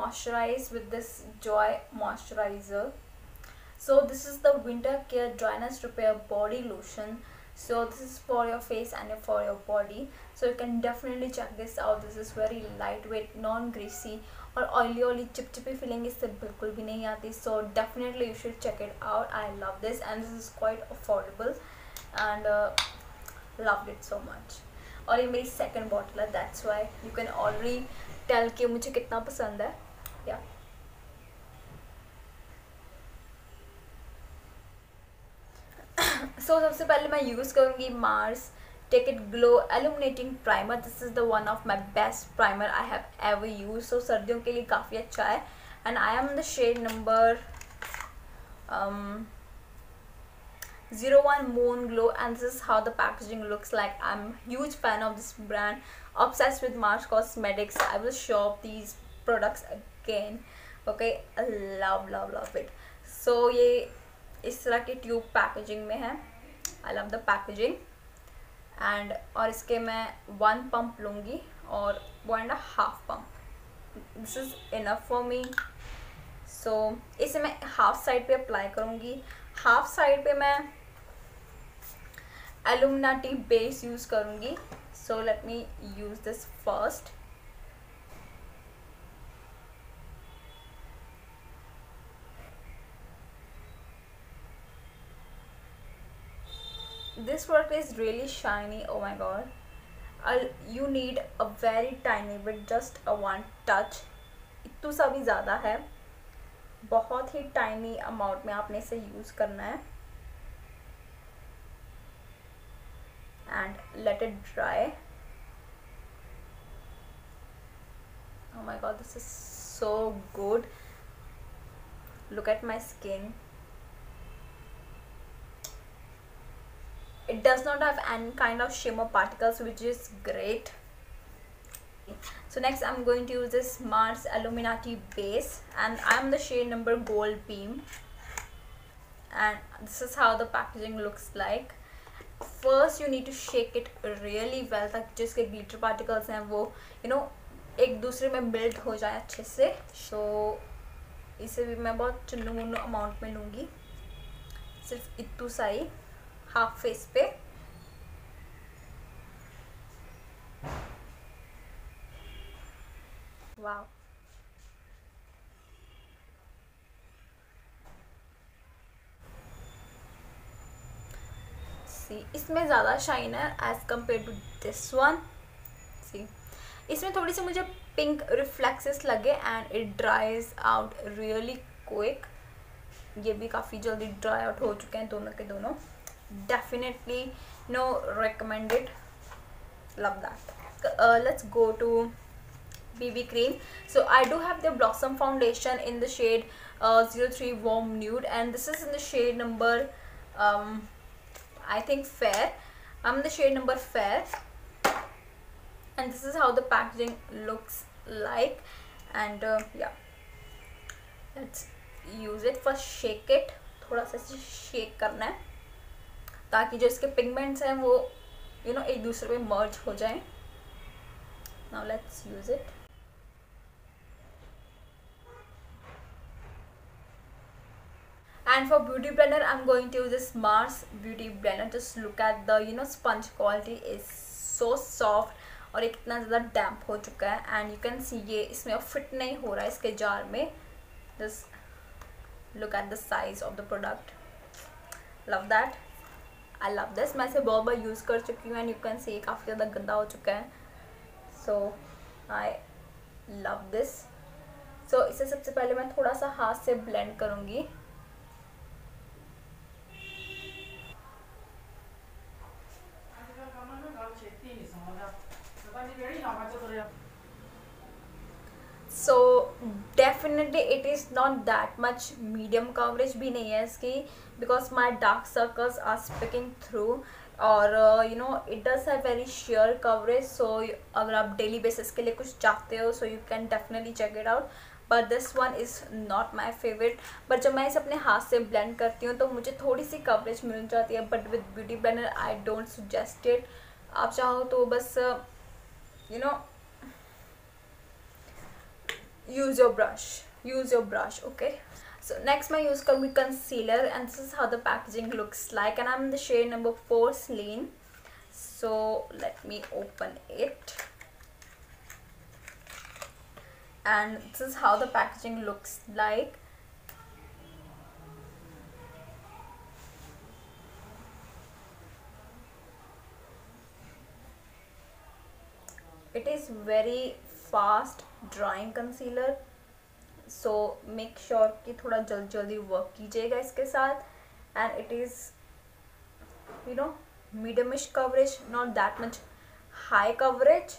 moisturize with this Joy moisturizer. So this is the winter care dryness repair body lotion. So this is for your face and for your body, so you can definitely check this out. This is very lightweight, non greasy और oily चिपचिपी feeling इससे बिल्कुल भी नहीं आती. So definitely you should check it out. I love this and this is quite affordable and love it so much. और ये मेरी सेकंड बॉटल है, that's why you can already tell कि मुझे कितना पसंद है. या सो सबसे पहले मैं यूज़ करूँगी Mars take it glow illuminating primer. This is the one of my best primer I have ever use. So सर्दियों के लिए काफ़ी अच्छा है and I am the shade number 01 Moon Glow and this is how the packaging looks like. I'm huge fan of this brand, obsessed with Mars Cosmetics. I will shop these products again. Okay, I love it. So ये इस तरह की tube packaging में है. I love the packaging and और इसके मैं 1 pump लूँगी और 1.5 pump. This is enough for me. So इसे मैं हाफ साइड पे अप्लाई करूँगी. हाफ साइड पे मैं एलुमिनाटी बेस यूज़ करूँगी. So let me use this first. This product is really shiny. Oh my god. You need a very tiny bit, just a 1 touch. इतना सा भी ज़्यादा है, बहुत ही टाइनी अमाउंट में आपने इसे यूज़ करना है and let it dry. Oh my god, this is so good. Look at my skin. It does not have any kind of shimmer particles, which is great. So next I'm going to use this Mars Illuminati base and I'm the shade number Gold Beam and this is how the packaging looks like. First you need to shake it really well ताकि जिसके glitter particles हैं वो एक दूसरे में build हो जाए अच्छे से. So इसे भी मैं बहुत चुन्नू अमाउंट में लूँगी, सिर्फ इतना सा ही, हाफ फेस पे. वाव, सी इसमें ज़्यादा शाइन है as compare to this one. See इसमें थोड़ी सी मुझे पिंक रिफ्लेक्सेस लगे and it dries out really quick. ये भी काफ़ी जल्दी ड्राई आउट हो चुके हैं दोनों के दोनों. Definitely recommended. Love that. Let's go to BB cream. So I do have the Blossom foundation in the shade 03 Warm Nude and this is in the shade number I think Fair. I'm the shade number Fair and this is how the packaging looks like. And yeah, let's use it. First shake it, थोड़ा सा shake करना है ताकि जो इसके pigments हैं वो एक दूसरे में मर्ज हो जाए. Now let's use it. And for beauty blender I'm going to use this Mars beauty blender. Just look at the sponge quality is so soft और एक इतना ज़्यादा डैम्प हो चुका है एंड यू कैन सी ये इसमें अब फिट नहीं हो रहा है इसके जार में. Just look at the size of the product. Love that. I love this. मैं इसे बहुत बार यूज़ कर चुकी हूँ एंड यू कैन सी काफ़ी ज़्यादा गंदा हो चुका है. सो आई लव दिस. सो इसे सबसे पहले मैं थोड़ा सा हाथ से ब्लेंड करूँगी. So definitely it is not that much medium coverage भी नहीं है इसकी because my dark circles are speaking through और it does have very sheer coverage. So अगर आप daily basis के लिए कुछ चाहते हो so you can definitely check it out. But this one is not my favorite. But जब मैं इसे अपने हाथ से blend करती हूँ तो मुझे थोड़ी सी coverage मिल जाती है. But with beauty blender I don't suggest it. आप चाहो तो बस use your brush. Okay, so next मैं use करूँगी concealer and this is how the packaging looks like and I'm in the shade number 4 Celine. So let me open it and this is how the packaging looks like. It is very fast drying concealer, so make sure कि थोड़ा जल्दी work कीजिएगा इसके साथ. And it is, you know, mediumish coverage, not that much high coverage.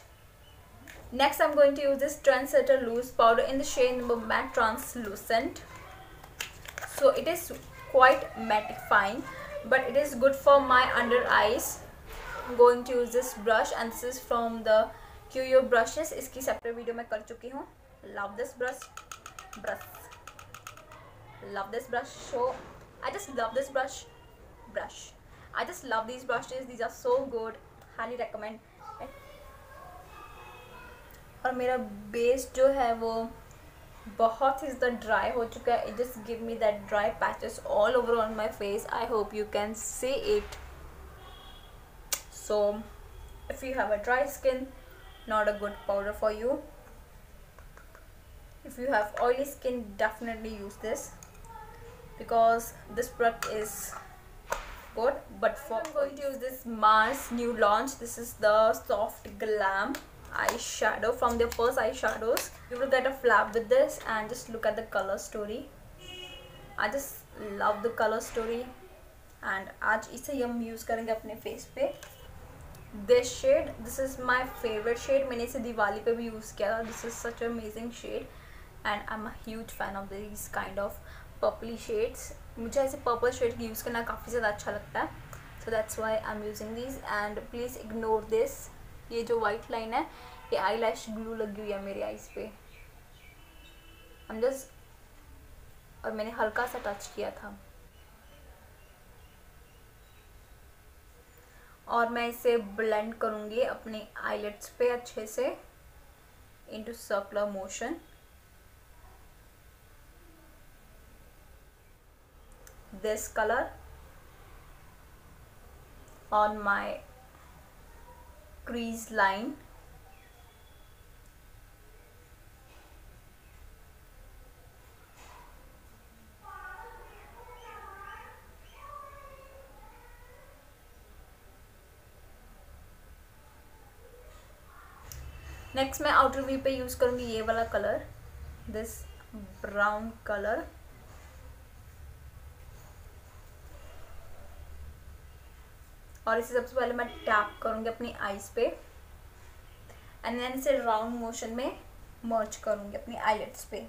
Next I'm going to use this Trendsetter loose powder in the shade number matte translucent. So it is quite mattifying but it is good for my under eyes. I'm going to use this brush and this is from the QYO brushes. इसकी separate video मैं कर चुकी हूँ. Love this brush. Love this brush. So I just love this brush. I just love these brushes. These are so good. Highly recommend. और मेरा base जो है वो बहुत ही ज़्यादा ड्राई हो चुका है. It just give me that dry patches all over on my face. I hope you can see it. So if you have a dry skin, not a good powder for you. If you have oily skin, definitely use this because this product is good. But for I'm going to use this Mars new launch. This is the Soft Glam eyeshadow from their first eyeshadows. You will get a flap with this and just look at the color story. I just love the color story and आज इसे हम use करेंगे अपने face पे. This shade, this is my favorite shade. मैंने इसे दिवाली पे भी use किया था. This is such an amazing shade and I'm a huge fan of these kind of purpley shades. मुझे ऐसे purple shade use करना काफ़ी ज़्यादा अच्छा लगता है. So that's why I'm using these and please ignore this. ये जो वाइट लाइन है ये आई लैश ग्लू लगी हुई है मेरे आईज पे. और मैंने हल्का सा टच किया था और मैं इसे ब्लेंड करूँगी अपने आईलिड्स पे अच्छे से into circular motion. This colour on my crease line. Next मैं आउटर वी पे यूज़ करूँगी ये वाला कलर, दिस ब्राउन कलर. और इसे सबसे पहले मैं टैप करूँगी अपनी आईज पे एंड देन इसे राउंड मोशन में मर्ज करूँगी अपनी आईलिड्स पे.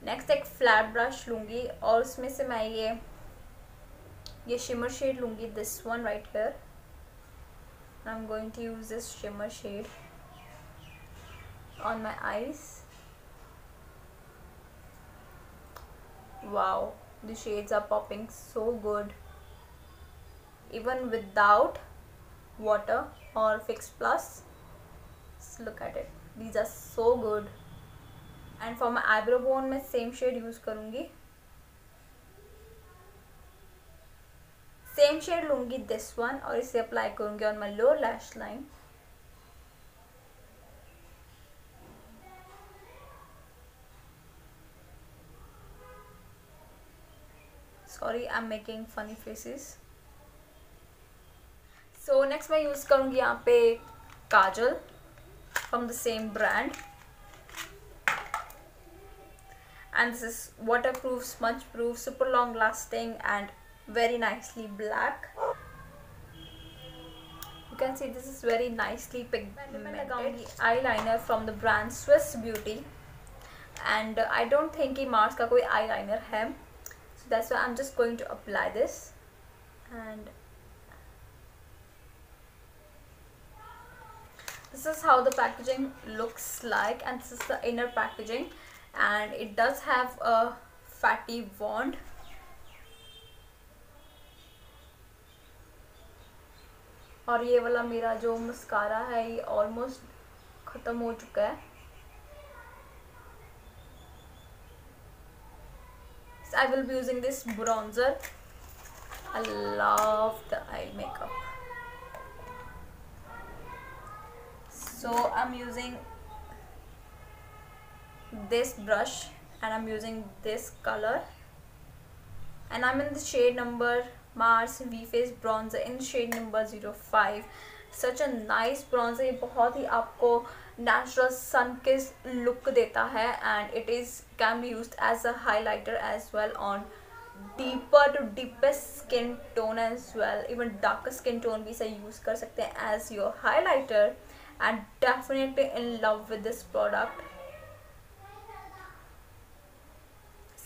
नेक्स्ट एक फ्लैट ब्रश लूँगी और उसमें से मैं ये शिमर शेड लूँगी, this one right here. I am going to use this shimmer shade on my eyes. Wow, the shades are popping so good even without water or Fix Plus. Just look at it, these are so good. And for my eyebrow bone मैं same shade use करूँगी. Same shade लूँगी this one और इसे apply करूँगी on my lower lash line. Sorry, I'm making funny faces. So next मैं use करूँगी यहाँ पे काजल from the same brand and this is waterproof, smudge proof, super long lasting and very nicely black. You can see this is very nicely pigmented. मैं लगाऊंगी eyeliner from the brand Swiss Beauty and I don't think कि Mars का कोई eyeliner है, so that's why I'm just going to apply this. And this is how the packaging looks like and this is the inner packaging and it does have a fatty wand. और ये वाला मेरा जो mascara है ये almost ख़त्म हो चुका है. I will be using this bronzer. I love the eye makeup. So I'm using this brush and I'm using this color, and I'm in the shade number Mars V Face Bronzer in shade number 05. Such a nice bronzer. ये बहुत ही आपको natural sun kissed look देता है, and it is can be used as a highlighter as well on deeper to deepest skin tone as well. Even darker skin tone भी इसे use कर सकते हैं as your highlighter, and definitely in love with this product.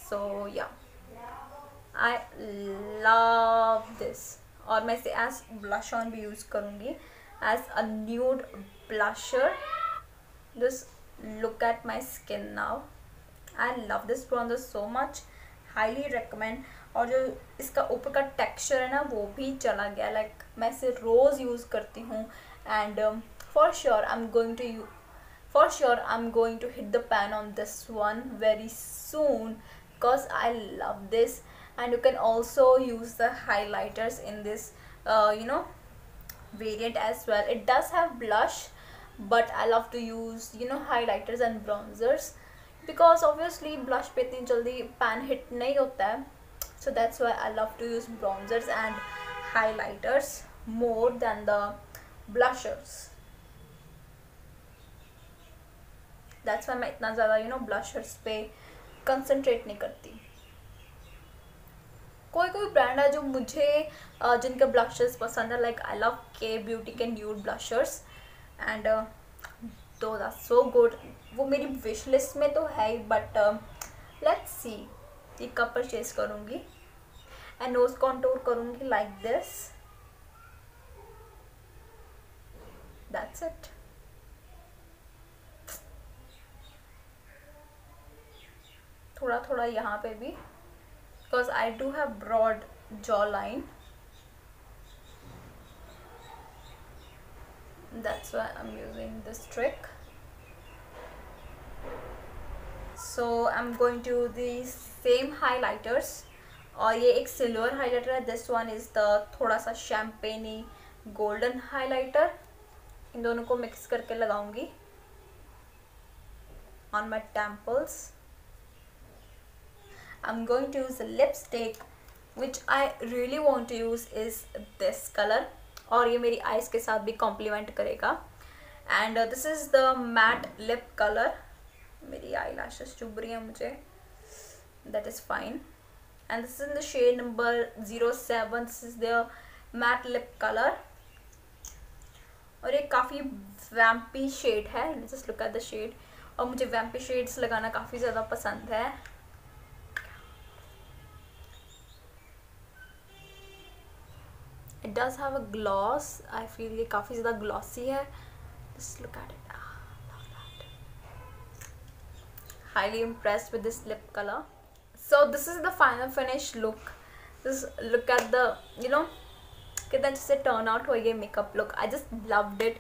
So yeah, I love this. और मैं इसे as blush on भी use करूँगी as a nude blusher. Just look at my skin now. I love this bronzer so much. Highly recommend. और जो इसका ऊपर का texture है ना वो भी चला गया. Like मैं इसे रोज़ use करती हूँ, and for sure I'm going to hit the pan on this one very soon because I love this. And you can also use the highlighters in this variant as well. It does have blush, but I love to use highlighters and bronzers because obviously blush पे इतनी जल्दी pan hit नहीं होता है. So that's why I love to use bronzers and highlighters more than the blushers. That's why मैं इतना ज़्यादा blushers पे concentrate नहीं करती. कोई ब्रांड है जो मुझे जिनके ब्लशर्स पसंद है, like I love Kay beauty के nude blushers, and those are so good. वो मेरी विश लिस्ट में तो है ही, बट लेट्स सी ये कब परचेज करूँगी. एंड नोज कॉन्टूर करूँगी लाइक दिस. That's it. थोड़ा यहाँ पे भी, because I do have broad jawline. That's why I'm using this trick. So I'm going to use the same highlighters. और ये एक सिल्वर हाइलाइटर है. This one is the थोड़ा सा शैम्पेनी गोल्डन हाइलाइटर. इन दोनों को मिक्स करके लगाऊंगी on my temples. I'm going to use a lipstick which I really want to use is this color, और ये मेरी eyes के साथ भी complement करेगा. And this is the matte lip color. मेरी eyelashes चुभ रही हैं मुझे. That is fine. And this is in the shade number 07. This is the matte lip color. और ये काफ़ी vampy shade है. Let's just look at the shade. और मुझे vampy shades लगाना काफ़ी ज़्यादा पसंद है. It does have a gloss. I feel ये काफ़ी ज़्यादा glossy है. Just look at it. Love that. Highly impressed with this lip color. So this is the final finished look. Just look at the कितना अच्छे से turn out हुआ ये makeup look. I just loved it.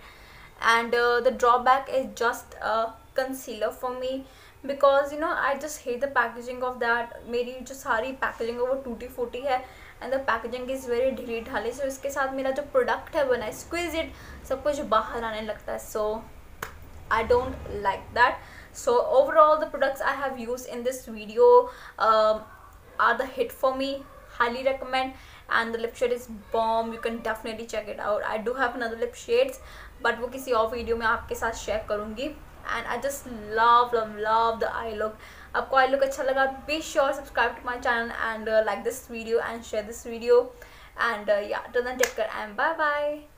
And the drawback is just a concealer for me because I just hate the packaging of that. मेरी जो सारी packaging है वो टूटी फूटी है. And the packaging is very ढीली ढाली. So इसके साथ मेरा जो product है when I squeeze it सब कुछ बाहर आने लगता है. So I don't like that. So overall the products I have used in this video are the hit for me. Highly recommend. And the lip shade is bomb. You can definitely check it out. I do have another lip shades, but वो किसी और video में आपके साथ share करूँगी. And I just love the eye look. आपको eye look अच्छा लगा, be sure subscribe to my channel and like this video and share this video. And yeah, till then take care and bye bye.